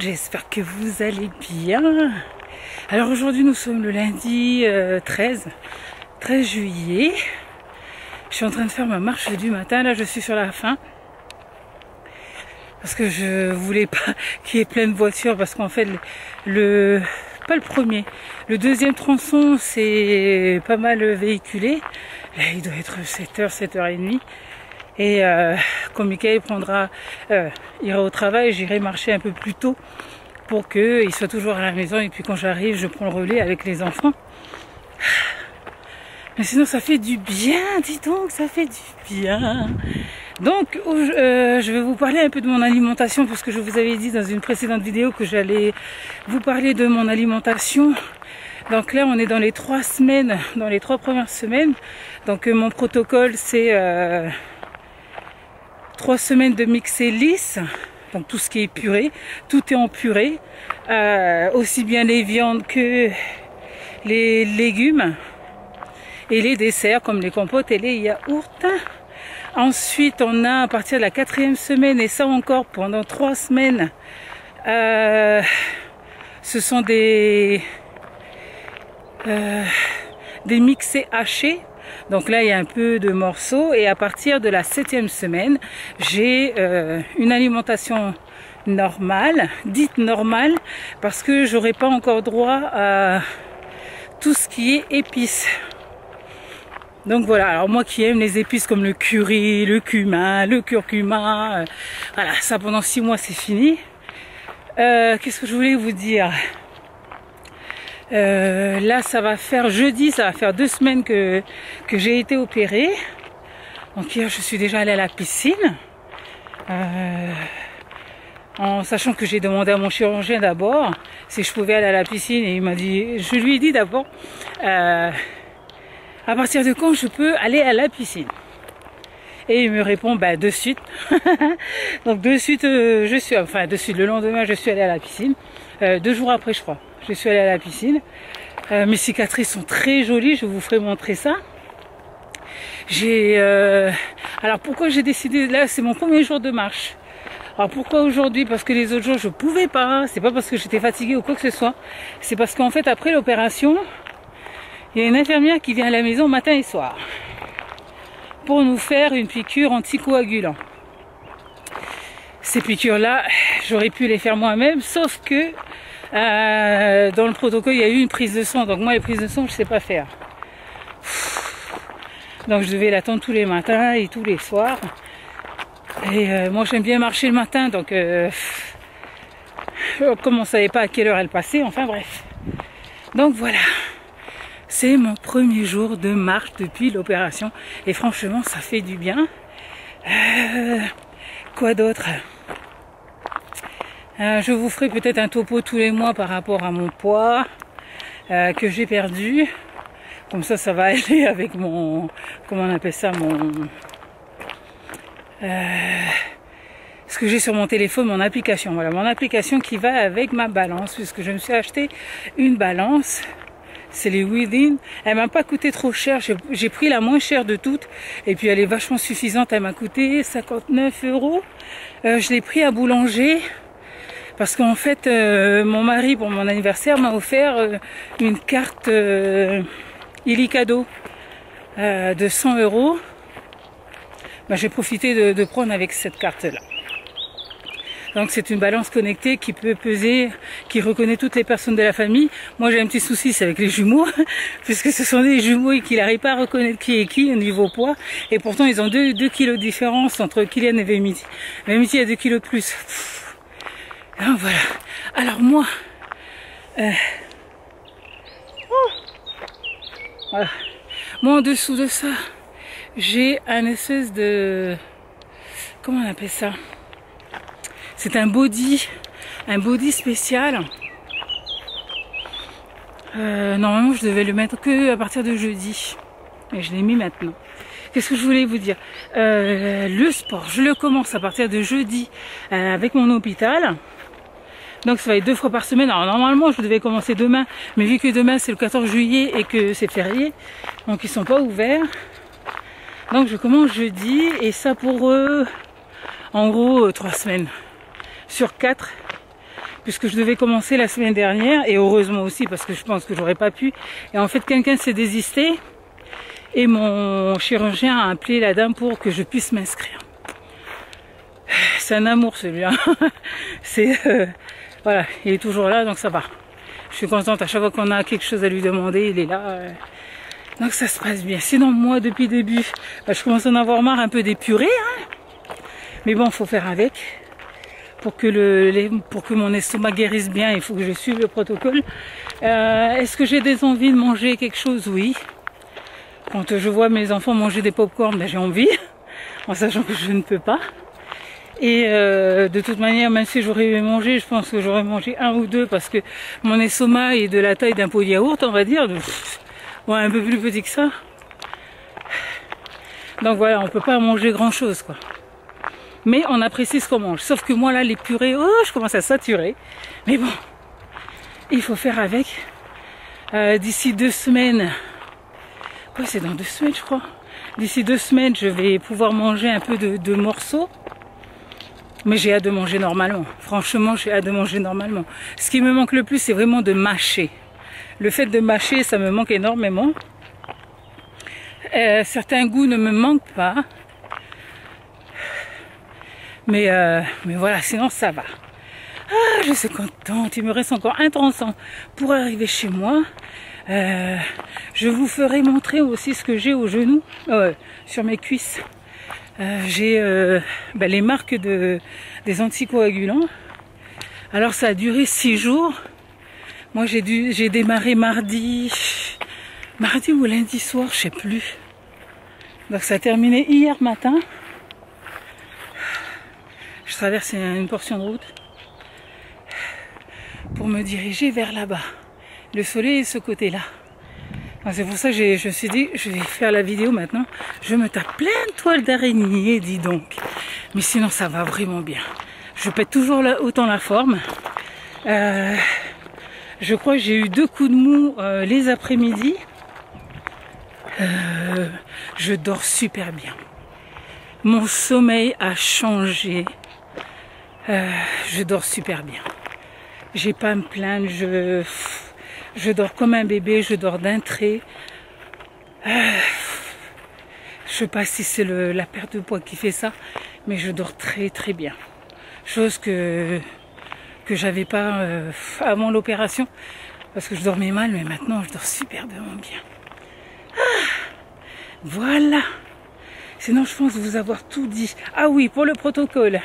j'espère que vous allez bien. Alors aujourd'hui nous sommes le lundi 13 juillet. Je suis en train de faire ma marche du matin, là je suis sur la fin. Parce que je voulais pas qu'il y ait plein de voitures, parce qu'en fait pas le premier, le deuxième tronçon c'est pas mal véhiculé. Là il doit être 7h, 7h30. Et quand Michael ira au travail, j'irai marcher un peu plus tôt pour qu'il soit toujours à la maison. Et puis quand j'arrive, je prends le relais avec les enfants. Mais sinon, ça fait du bien, dis donc, ça fait du bien. Donc, je vais vous parler un peu de mon alimentation, parce que je vous avais dit dans une précédente vidéo que j'allais vous parler de mon alimentation. Donc là, on est dans les 3 semaines, dans les 3 premières semaines. Donc mon protocole, c'est 3 semaines de mixer lisse, donc tout ce qui est purée, tout est en purée, aussi bien les viandes que les légumes et les desserts comme les compotes et les yaourts. Ensuite, on a à partir de la 4e semaine, et ça encore pendant 3 semaines, ce sont des mixés hachés. Donc là, il y a un peu de morceaux, et à partir de la 7e semaine, j'ai une alimentation normale, dite normale, parce que j'aurai pas encore droit à tout ce qui est épices. Donc voilà, alors moi qui aime les épices comme le curry, le cumin, le curcuma, voilà, ça pendant 6 mois c'est fini. Qu'est-ce que je voulais vous dire ? Là ça va faire jeudi, ça va faire 2 semaines que j'ai été opérée. Donc hier je suis déjà allée à la piscine, en sachant que j'ai demandé à mon chirurgien d'abord si je pouvais aller à la piscine, et il m'a dit, je lui ai dit d'abord à partir de quand je peux aller à la piscine, et il me répond de suite. Donc de suite le lendemain je suis allée à la piscine, 2 jours après je crois. Je suis allée à la piscine. Mes cicatrices sont très jolies, je vous ferai montrer ça. Alors pourquoi j'ai décidé, là c'est mon premier jour de marche. Alors pourquoi aujourd'hui? Parce que les autres jours je pouvais pas, c'est pas parce que j'étais fatiguée ou quoi que ce soit. C'est parce qu'en fait après l'opération, il y a une infirmière qui vient à la maison matin et soir pour nous faire une piqûre anticoagulant. Ces piqûres-là, j'aurais pu les faire moi-même, sauf que dans le protocole il y a eu une prise de sang, donc moi les prises de sang je sais pas faire, donc je devais l'attendre tous les matins et tous les soirs, et moi j'aime bien marcher le matin, donc comme on savait pas à quelle heure elle passait, enfin bref, donc voilà, c'est mon premier jour de marche depuis l'opération et franchement ça fait du bien. Quoi d'autre? Je vous ferai peut-être un topo tous les mois par rapport à mon poids que j'ai perdu. Comme ça, ça va aller avec mon... Comment on appelle ça? Ce que j'ai sur mon téléphone, mon application. Voilà, mon application qui va avec ma balance, puisque je me suis acheté une balance. C'est les Within. Elle m'a pas coûté trop cher. J'ai pris la moins chère de toutes. Et puis elle est vachement suffisante. Elle m'a coûté 59 €. Je l'ai pris à Boulanger. Parce qu'en fait, mon mari, pour mon anniversaire, m'a offert une carte Illicado de 100 €. J'ai profité de prendre avec cette carte-là. Donc c'est une balance connectée qui peut peser, qui reconnaît toutes les personnes de la famille. Moi j'ai un petit souci, c'est avec les jumeaux, puisque ce sont des jumeaux et qu'il n'arrive pas à reconnaître qui est qui au niveau poids. Et pourtant ils ont 2 kilos de différence entre Kylian et Vemity. Vemity a 2 kilos de plus. Alors voilà. Alors moi, voilà. Moi en dessous de ça, j'ai un espèce de, comment on appelle ça? C'est un body spécial. Normalement je devais le mettre que à partir de jeudi, mais je l'ai mis maintenant. Qu'est-ce que je voulais vous dire? Le sport, je le commence à partir de jeudi avec mon hôpital. Donc ça va être 2 fois par semaine. Alors normalement je devais commencer demain, mais vu que demain c'est le 14 juillet et que c'est férié, donc ils sont pas ouverts. Donc je commence jeudi, et ça pour en gros 3 semaines sur 4, puisque je devais commencer la semaine dernière, et heureusement aussi parce que je pense que j'aurais pas pu. Et en fait, quelqu'un s'est désisté et mon chirurgien a appelé la dame pour que je puisse m'inscrire. C'est un amour celui-là. Voilà, il est toujours là, donc ça va. Je suis contente, à chaque fois qu'on a quelque chose à lui demander, il est là. Donc ça se passe bien. Sinon, moi, depuis le début, je commence à en avoir marre un peu des purées. Mais bon, il faut faire avec. Pour que mon estomac guérisse bien, il faut que je suive le protocole. Est-ce que j'ai des envies de manger quelque chose? Oui. Quand je vois mes enfants manger des pop-corn, j'ai envie, en sachant que je ne peux pas. Et de toute manière, même si j'aurais mangé, je pense que j'aurais mangé un ou deux parce que mon estomac est de la taille d'un pot de yaourt, on va dire. Ouais, un peu plus petit que ça. Donc voilà, on peut pas manger grand chose, quoi. Mais on apprécie ce qu'on mange. Sauf que moi là, les purées, je commence à saturer. Mais bon, il faut faire avec. D'ici 2 semaines, ouais, c'est dans 2 semaines, je crois. D'ici 2 semaines, je vais pouvoir manger un peu de morceaux. Mais j'ai hâte de manger normalement. Franchement, j'ai hâte de manger normalement. Ce qui me manque le plus, c'est vraiment de mâcher. Le fait de mâcher, ça me manque énormément. Certains goûts ne me manquent pas. Mais voilà, sinon ça va. Ah, je suis contente. Il me reste encore un tronçon pour arriver chez moi. Je vous ferai montrer aussi ce que j'ai au genou, sur mes cuisses. J'ai les marques des anticoagulants. Alors ça a duré 6 jours. Moi j'ai démarré mardi ou lundi soir, je sais plus. Donc ça a terminé hier matin. Je traverse une portion de route pour me diriger vers là-bas. Le soleil est de ce côté-là. C'est pour ça que je me suis dit, je vais faire la vidéo maintenant. Je me tape plein de toiles d'araignée, dis donc. Mais sinon, ça va vraiment bien. Je pète toujours autant la forme. Je crois que j'ai eu 2 coups de mou les après-midi. Je dors super bien. Mon sommeil a changé. Je dors super bien. J'ai pas à me plaindre. Je dors comme un bébé. Je dors d'un trait. Je sais pas si c'est la perte de poids qui fait ça, mais je dors très très bien. Chose que j'avais pas avant l'opération, parce que je dormais mal, mais maintenant je dors superbement bien. Voilà. Sinon, je pense vous avoir tout dit. Ah oui, pour le protocole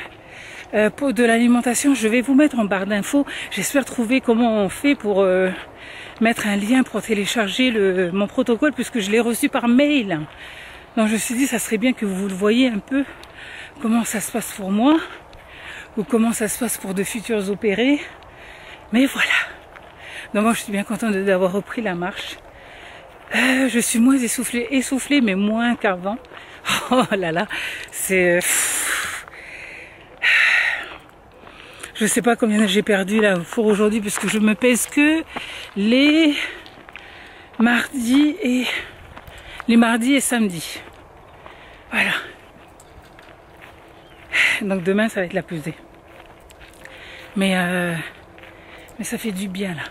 de l'alimentation, je vais vous mettre en barre d'infos. J'espère trouver comment on fait pour mettre un lien pour télécharger mon protocole, puisque je l'ai reçu par mail. Donc je me suis dit, ça serait bien que vous le voyez un peu, comment ça se passe pour moi, ou comment ça se passe pour de futurs opérés. Mais voilà. Donc moi, je suis bien contente d'avoir repris la marche. Je suis moins essoufflée, mais moins qu'avant. Oh là là, c'est... Je sais pas combien j'ai perdu là pour aujourd'hui, parce que je me pèse que les mardis et samedis. Voilà. Donc demain, ça va être la pesée. Mais ça fait du bien là.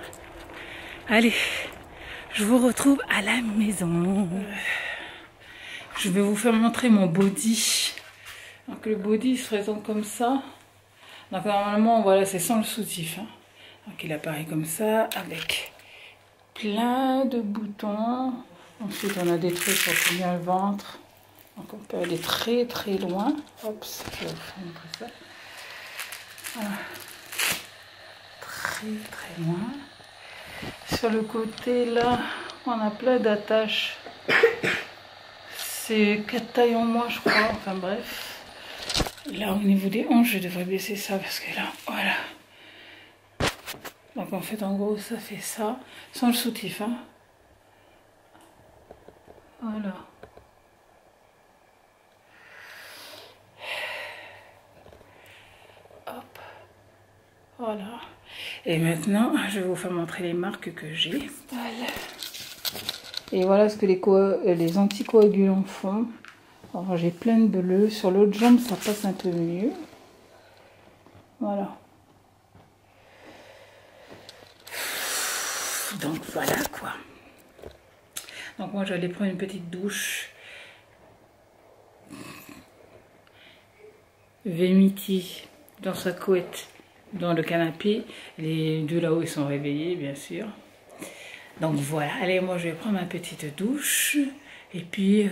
Allez, je vous retrouve à la maison. Je vais vous faire montrer mon body. Donc le body se présente comme ça. Donc normalement, voilà, c'est sans le soutif. Donc il apparaît comme ça, avec plein de boutons. Ensuite, on a des trucs pour tenir le ventre. Donc on peut aller très très loin. Hop, je vais faire comme ça. Voilà. Très très loin. Sur le côté là, on a plein d'attaches. C'est 4 tailles en moins, je crois. Enfin bref. Là, au niveau des hanches, je devrais baisser ça parce que là, voilà. Donc en fait, en gros, ça fait ça. Sans le soutif, Voilà. Hop. Voilà. Et maintenant, je vais vous faire montrer les marques que j'ai. Voilà. Et voilà ce que les anticoagulants font. Alors j'ai plein de bleus. Sur l'autre jambe, ça passe un peu mieux. Voilà. Donc voilà quoi. Donc moi j'allais prendre une petite douche. Vemiti dans sa couette dans le canapé. Les deux là-haut ils sont réveillés bien sûr. Donc voilà, allez moi je vais prendre ma petite douche et puis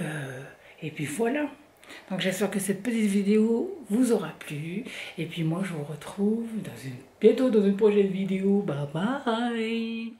voilà. Donc j'espère que cette petite vidéo vous aura plu et puis moi je vous retrouve bientôt dans une prochaine vidéo. Bye bye.